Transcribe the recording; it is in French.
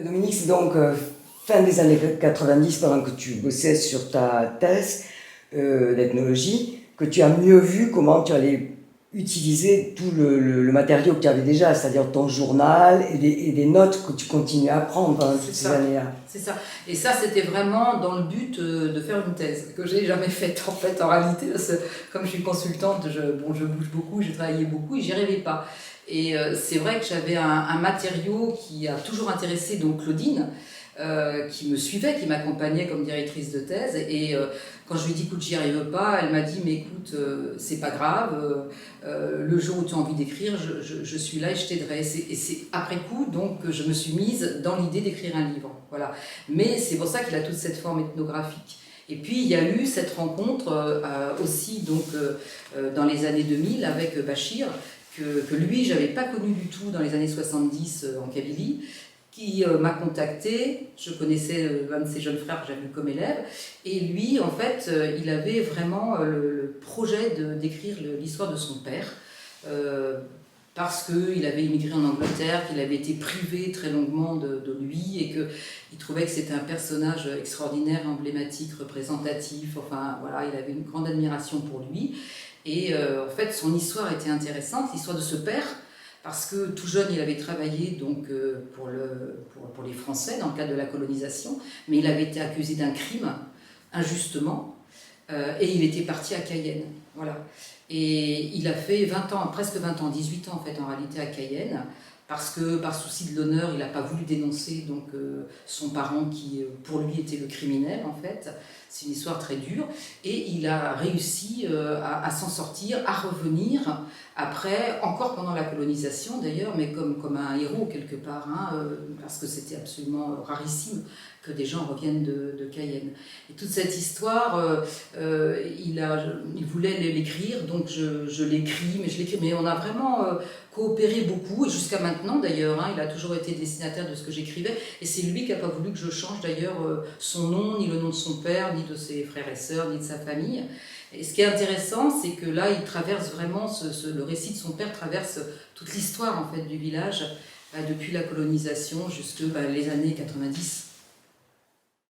Dominique, c'est donc fin des années 90, pendant que tu bossais sur ta thèse d'ethnologie, que tu as mieux vu comment tu allais utiliser tout le matériau que tu avais déjà, c'est-à-dire ton journal et des notes que tu continuais à prendre pendant toutes ces années-là. C'est ça. Et ça, c'était vraiment dans le but de faire une thèse, que j'ai jamais faite en fait, en réalité, parce que comme je suis consultante, je bouge beaucoup, j'ai travaillé beaucoup et j'y arrivais pas. Et c'est vrai que j'avais un matériau qui a toujours intéressé donc Claudine, qui me suivait, qui m'accompagnait comme directrice de thèse. Et quand je lui ai dit, écoute, j'y arrive pas, elle m'a dit, mais écoute, c'est pas grave, le jour où tu as envie d'écrire, je suis là et je t'aiderai. Et c'est après coup donc que je me suis mise dans l'idée d'écrire un livre. Voilà. Mais c'est pour ça qu'il a toute cette forme ethnographique. Et puis il y a eu cette rencontre aussi donc, dans les années 2000 avec Bachir, que lui, je n'avais pas connu du tout dans les années 70 en Kabylie, qui m'a contacté. Je connaissais un de ses jeunes frères que j'avais eu comme élève, et lui, en fait, il avait vraiment le projet d'écrire l'histoire de son père, parce qu'il avait immigré en Angleterre, qu'il avait été privé très longuement de lui, et qu'il trouvait que c'était un personnage extraordinaire, emblématique, représentatif. Enfin, voilà, il avait une grande admiration pour lui. Et en fait, son histoire était intéressante, l'histoire de ce père, parce que tout jeune, il avait travaillé donc, pour les Français dans le cadre de la colonisation, mais il avait été accusé d'un crime, injustement, et il était parti à Cayenne. Voilà. Et il a fait 20 ans, presque 20 ans, 18 ans en fait en réalité à Cayenne, parce que par souci de l'honneur, il n'a pas voulu dénoncer donc, son parent qui pour lui était le criminel en fait. C'est une histoire très dure, et il a réussi à s'en sortir, à revenir après, encore pendant la colonisation d'ailleurs, mais comme un héros quelque part, hein, parce que c'était absolument rarissime que des gens reviennent de Cayenne. Et toute cette histoire, il voulait l'écrire, donc je l'écris, mais on a vraiment coopéré beaucoup, et jusqu'à maintenant d'ailleurs, hein, il a toujours été destinataire de ce que j'écrivais, et c'est lui qui n'a pas voulu que je change d'ailleurs son nom, ni le nom de son père, ni de ses frères et sœurs, ni de sa famille. Et ce qui est intéressant, c'est que là, il traverse vraiment, le récit de son père traverse toute l'histoire en fait, du village, depuis la colonisation jusqu'aux les années 90.